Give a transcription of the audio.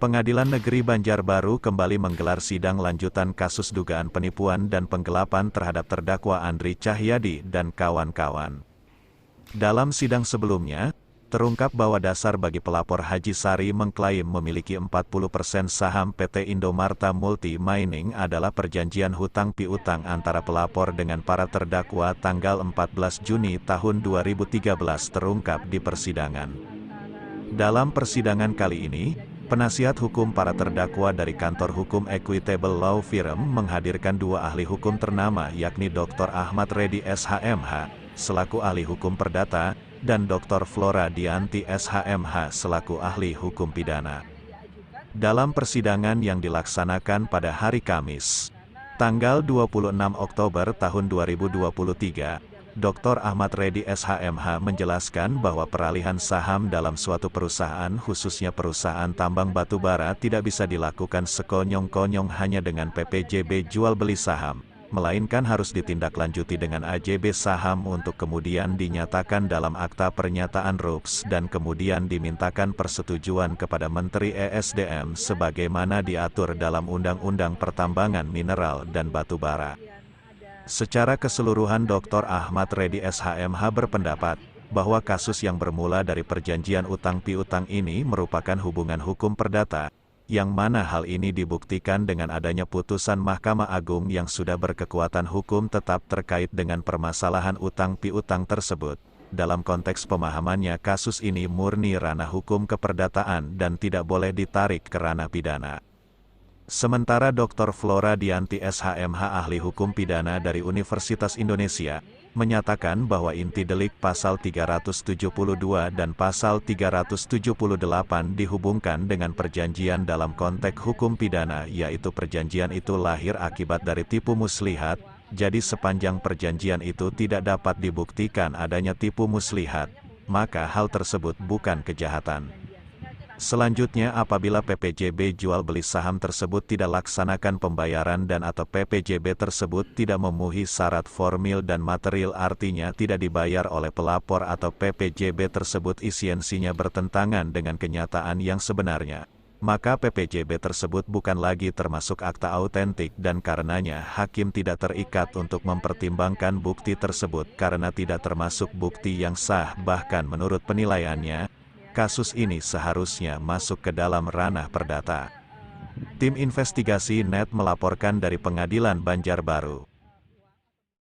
Pengadilan Negeri Banjarbaru kembali menggelar sidang lanjutan kasus dugaan penipuan dan penggelapan terhadap terdakwa Andri Cahyadi dan kawan-kawan. Dalam sidang sebelumnya, terungkap bahwa dasar bagi pelapor Haji Sari mengklaim memiliki 40% saham PT Indomarta Multi Mining adalah perjanjian hutang piutang antara pelapor dengan para terdakwa tanggal 14 Juni tahun 2013 terungkap di persidangan. Dalam persidangan kali ini, penasihat hukum para terdakwa dari kantor hukum Equitable Law Firm menghadirkan dua ahli hukum ternama yakni Dr. Ahmad Reddy SHMH, selaku ahli hukum perdata, dan Dr. Flora Dianti SHMH selaku ahli hukum pidana. Dalam persidangan yang dilaksanakan pada hari Kamis, tanggal 26 Oktober tahun 2023, Dr. Ahmad Reddy SHMH menjelaskan bahwa peralihan saham dalam suatu perusahaan khususnya perusahaan tambang batubara tidak bisa dilakukan sekonyong-konyong hanya dengan PPJB jual beli saham, melainkan harus ditindaklanjuti dengan AJB saham untuk kemudian dinyatakan dalam akta pernyataan RUPS dan kemudian dimintakan persetujuan kepada Menteri ESDM sebagaimana diatur dalam Undang-Undang Pertambangan Mineral dan Batubara. Secara keseluruhan Dr. Ahmad Reddy SHMH berpendapat bahwa kasus yang bermula dari perjanjian utang piutang ini merupakan hubungan hukum perdata, yang mana hal ini dibuktikan dengan adanya putusan Mahkamah Agung yang sudah berkekuatan hukum tetap terkait dengan permasalahan utang piutang tersebut. Dalam konteks pemahamannya kasus ini murni ranah hukum keperdataan dan tidak boleh ditarik ke ranah pidana. Sementara Dr. Flora Dianti SHMH ahli hukum pidana dari Universitas Indonesia, menyatakan bahwa inti delik pasal 372 dan pasal 378 dihubungkan dengan perjanjian dalam konteks hukum pidana yaitu perjanjian itu lahir akibat dari tipu muslihat, jadi sepanjang perjanjian itu tidak dapat dibuktikan adanya tipu muslihat, maka hal tersebut bukan kejahatan. Selanjutnya apabila PPJB jual beli saham tersebut tidak laksanakan pembayaran dan atau PPJB tersebut tidak memenuhi syarat formil dan material artinya tidak dibayar oleh pelapor atau PPJB tersebut isiensinya bertentangan dengan kenyataan yang sebenarnya, maka PPJB tersebut bukan lagi termasuk akta autentik dan karenanya hakim tidak terikat untuk mempertimbangkan bukti tersebut karena tidak termasuk bukti yang sah bahkan menurut penilaiannya, kasus ini seharusnya masuk ke dalam ranah perdata. Tim investigasi NET melaporkan dari Pengadilan Banjarbaru.